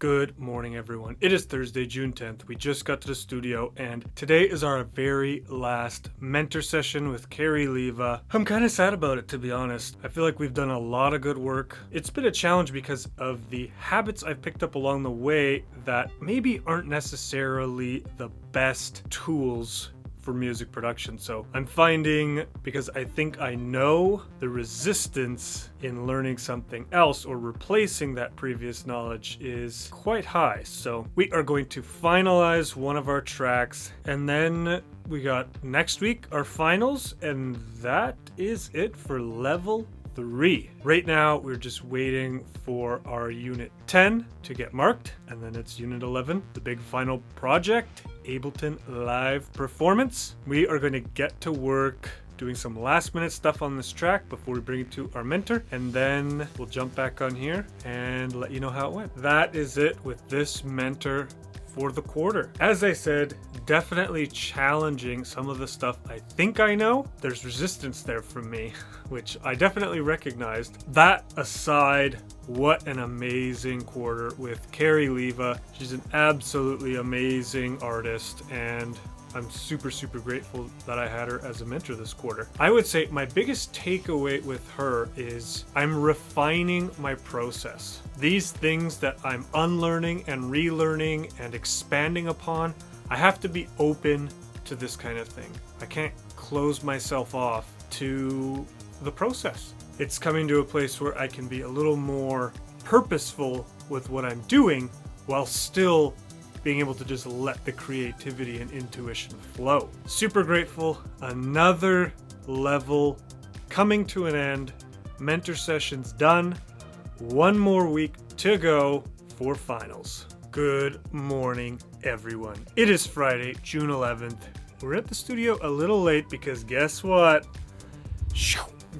Good morning, everyone. It is Thursday, June 10th. We just got to the studio, and today is our very last mentor session with Carrie Leva. I'm kind of sad about it, to be honest. I feel like we've done a lot of good work. It's been a challenge because of the habits I've picked up along the way that maybe aren't necessarily the best tools for music production. So I'm finding, because I think I know, the resistance in learning something else or replacing that previous knowledge is quite high. So we are going to finalize one of our tracks, and then we got next week our finals, and that is it for level 3. Right now, we're just waiting for our Unit 10 to get marked, and then it's Unit 11, the big final project, Ableton Live Performance. We are going to get to work doing some last minute stuff on this track before we bring it to our mentor, and then we'll jump back on here and let you know how it went. That is it with this mentor for the quarter. As I said, definitely challenging some of the stuff I think I know. There's resistance there from me, which I definitely recognized. That aside, what an amazing quarter with Carrie Leva. She's an absolutely amazing artist, and I'm super grateful that I had her as a mentor this quarter. I would say my biggest takeaway with her is I'm refining my process. These things that I'm unlearning and relearning and expanding upon, I have to be open to this kind of thing. I can't close myself off to the process. It's coming to a place where I can be a little more purposeful with what I'm doing while still being able to just let the creativity and intuition flow. Super grateful. Another level coming to an end. Mentor sessions done. One more week to go for finals. Good morning, everyone. It is Friday, June 11th. We're at the studio a little late because guess what?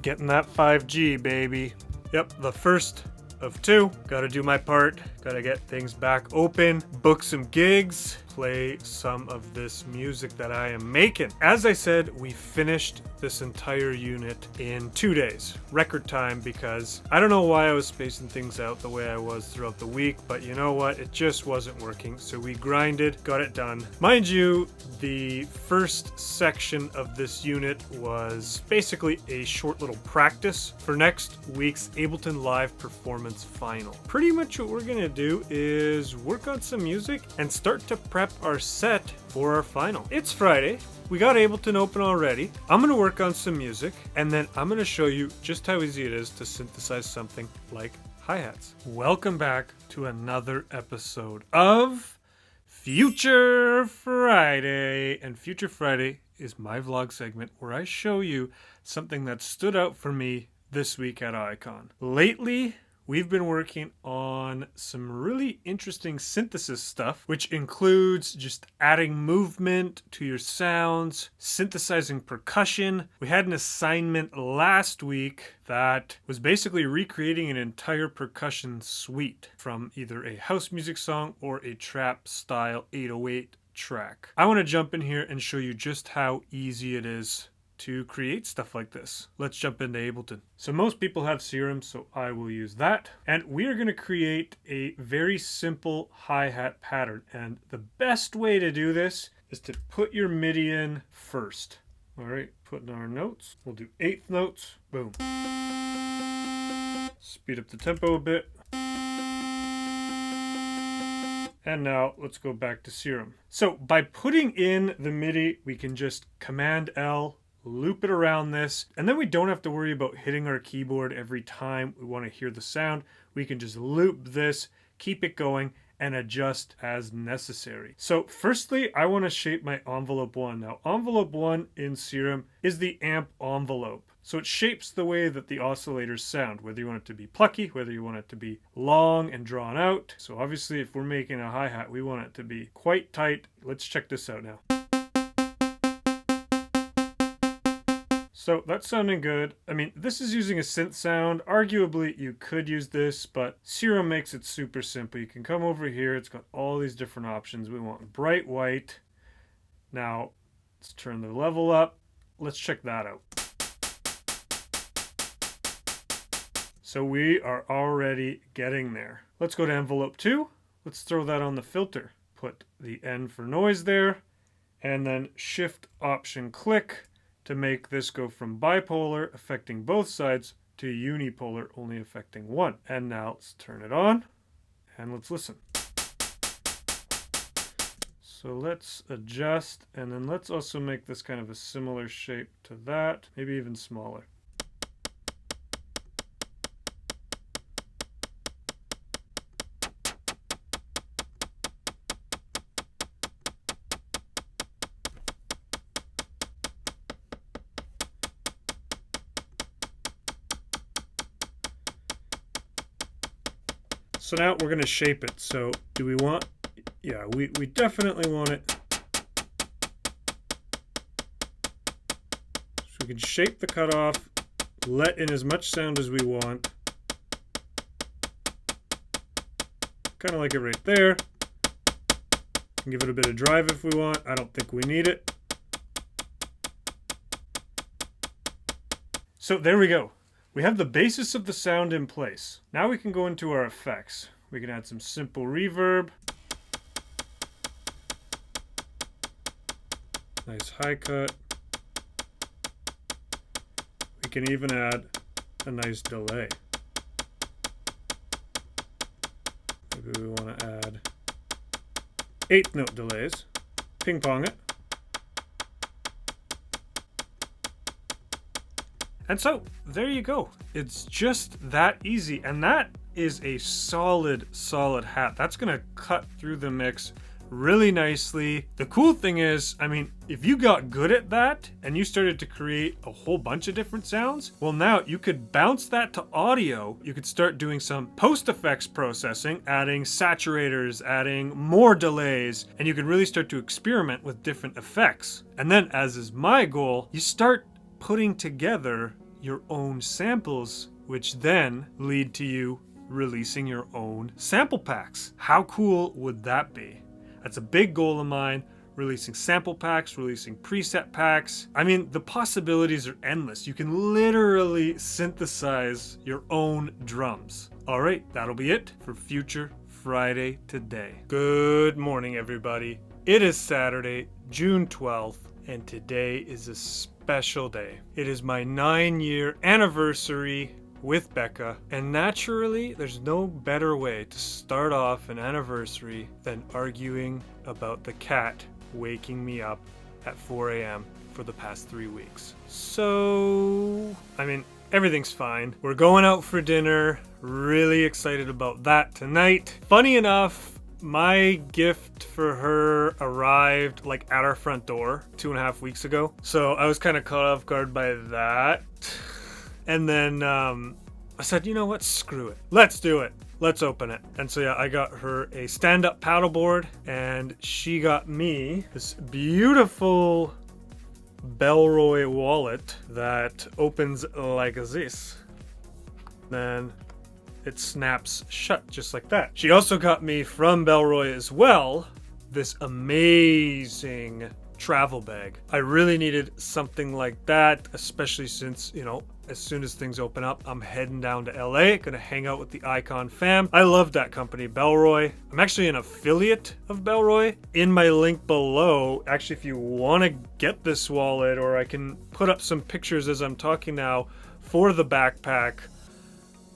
Getting that 5G, baby. Yep, the first of 2. Gotta do my part. Gotta get things back open, book some gigs, play some of this music that I am making. As I said, we finished this entire unit in 2 days. Record time, because I don't know why I was spacing things out the way I was throughout the week, but you know what? It just wasn't working. So we grinded, got it done. Mind you, the first section of this unit was basically a short little practice for next week's Ableton Live Performance Final. Pretty much what we're gonna do is work on some music and start to prep our set for our final. It's Friday. We got Ableton open already. I'm going to work on some music, and then I'm going to show you just how easy it is to synthesize something like hi-hats. Welcome back to another episode of Future Friday. And Future Friday is my vlog segment where I show you something that stood out for me this week at Icon. Lately, we've been working on some really interesting synthesis stuff, which includes just adding movement to your sounds, synthesizing percussion. We had an assignment last week that was basically recreating an entire percussion suite from either a house music song or a trap style 808 track. I want to jump in here and show you just how easy it is to create stuff like this. Let's jump into Ableton. So most people have Serum, so I will use that. And we are going to create a very simple hi-hat pattern. And the best way to do this is to put your MIDI in first. All right, put in our notes. We'll do 8th notes. Boom. Speed up the tempo a bit. And now let's go back to Serum. So by putting in the MIDI, we can just Command L, loop it around this, and then we don't have to worry about hitting our keyboard every time we want to hear the sound. We can just loop this, keep it going, and adjust as necessary. So firstly, I want to shape my envelope 1. Now envelope 1 in Serum is the amp envelope. So it shapes the way that the oscillators sound, whether you want it to be plucky, whether you want it to be long and drawn out. So obviously if we're making a hi-hat, we want it to be quite tight. Let's check this out now. So that's sounding good. I mean, this is using a synth sound. Arguably, you could use this, but Serum makes it super simple. You can come over here. It's got all these different options. We want bright white. Now, let's turn the level up. Let's check that out. So we are already getting there. Let's go to envelope 2. let's throw that on the filter. Put the N for noise there, and then Shift Option click to make this go from bipolar, affecting both sides, to unipolar, only affecting one. And now let's turn it on, and let's listen. So let's adjust, and then let's also make this kind of a similar shape to that, maybe even smaller. So now we're going to shape it. So do we want, yeah, we definitely want it. So we can shape the cutoff, let in as much sound as we want. Kind of like it right there. Can give it a bit of drive if we want. I don't think we need it. So there we go. We have the basis of the sound in place. Now we can go into our effects. We can add some simple reverb. Nice high cut. We can even add a nice delay. Maybe we want to add 8th note delays. Ping pong it. And so, there you go. It's just that easy. And that is a solid hat. That's gonna cut through the mix really nicely. The cool thing is, I mean, if you got good at that and you started to create a whole bunch of different sounds, well, now you could bounce that to audio. You could start doing some post-effects processing, adding saturators, adding more delays, and you could really start to experiment with different effects. And then, as is my goal, you start putting together your own samples, which then lead to you releasing your own sample packs. How cool would that be? That's a big goal of mine, releasing sample packs, releasing preset packs. I mean, the possibilities are endless. You can literally synthesize your own drums. All right, that'll be it for Future Friday today. Good morning, everybody. It is Saturday, June 12th, and today is a special day. It is my 9-year anniversary with Becca, and naturally, there's no better way to start off an anniversary than arguing about the cat waking me up at 4 a.m. for the past 3 weeks. So, I mean, everything's fine. We're going out for dinner. Really excited about that tonight. Funny enough, my gift for her arrived like at our front door 2.5 weeks ago. So I was kind of caught off guard by that. And then I said, you know what? Screw it. Let's do it. Let's open it. And so yeah, I got her a stand-up paddleboard, and she got me this beautiful Bellroy wallet that opens like this. Then it snaps shut just like that. She also got me from Bellroy as well this amazing travel bag. I really needed something like that, especially since, you know, as soon as things open up, I'm heading down to LA, gonna hang out with the Icon fam. I love that company, Bellroy. I'm actually an affiliate of Bellroy. In my link below, actually, if you wanna get this wallet, or I can put up some pictures as I'm talking now for the backpack,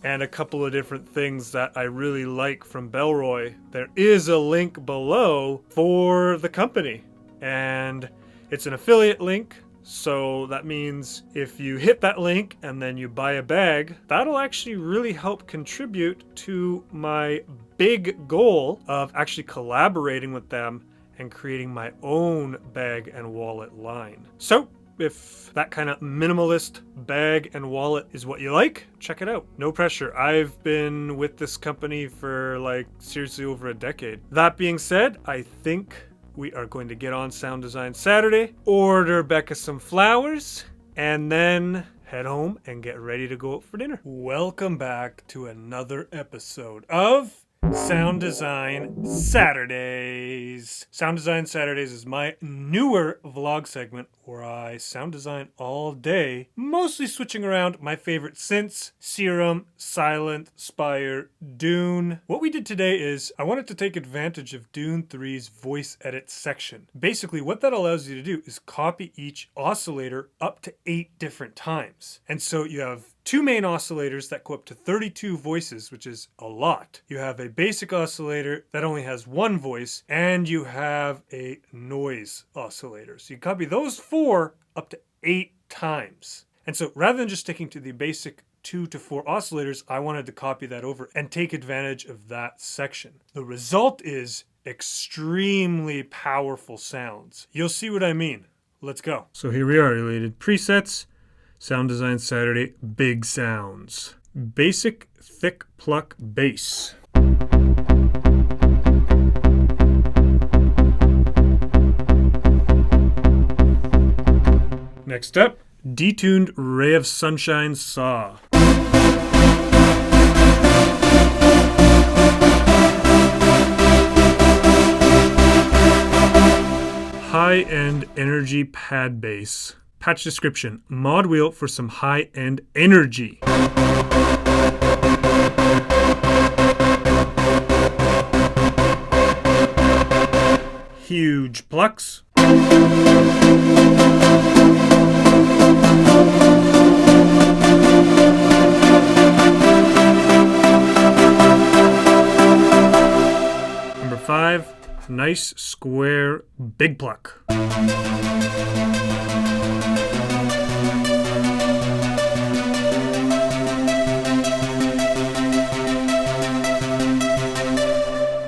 and a couple of different things that I really like from Bellroy, there is a link below for the company. And it's an affiliate link, so that means if you hit that link and then you buy a bag, that'll actually really help contribute to my big goal of actually collaborating with them and creating my own bag and wallet line. So, if that kind of minimalist bag and wallet is what you like, check it out. No pressure. I've been with this company for like seriously over a decade. That being said, I think we are going to get on Sound Design Saturday, order Becca some flowers, and then head home and get ready to go out for dinner. Welcome back to another episode of Sound Design Saturdays. Sound Design Saturdays is my newer vlog segment where I sound design all day, mostly switching around my favorite synths: Serum, Silent, Spire, Dune. What we did today is I wanted to take advantage of Dune 3's voice edit section. Basically, what that allows you to do is copy each oscillator up to 8 different times. And so you have 2 main oscillators that go up to 32 voices, which is a lot. You have a basic oscillator that only has 1 voice, and you have a noise oscillator. So you copy those 4 up to 8 times. And so rather than just sticking to the basic 2 to 4 oscillators, I wanted to copy that over and take advantage of that section. The result is extremely powerful sounds. You'll see what I mean. Let's go. So here we are, Elated presets. Sound Design Saturday, big sounds. Basic thick pluck bass. Next up, detuned Ray of Sunshine saw. High-end energy pad bass. Patch description: mod wheel for some high-end energy. Huge plucks. Number 5, nice square big pluck.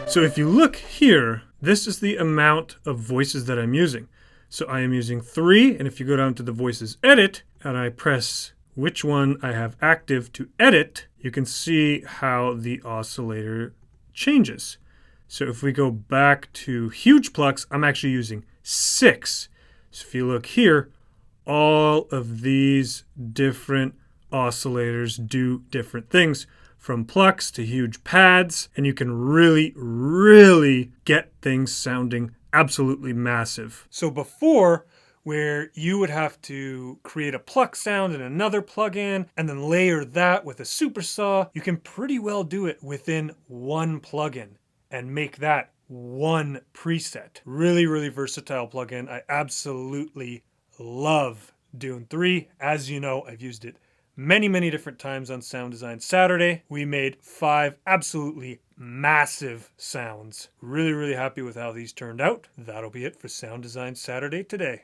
So if you look here, this is the amount of voices that I'm using. So I am using 3, and if you go down to the voices edit, and I press which one I have active to edit, you can see how the oscillator changes. So if we go back to huge plucks, I'm actually using 6. So if you look here, all of these different oscillators do different things, from plucks to huge pads, and you can really get things sounding absolutely massive. So before, where you would have to create a pluck sound in another plugin and then layer that with a supersaw, you can pretty well do it within one plugin and make that one preset. Really versatile plugin. I absolutely love Dune 3. As you know, I've used it many different times on Sound Design Saturday. We made 5 absolutely massive sounds. Really happy with how these turned out. That'll be it for Sound Design Saturday today.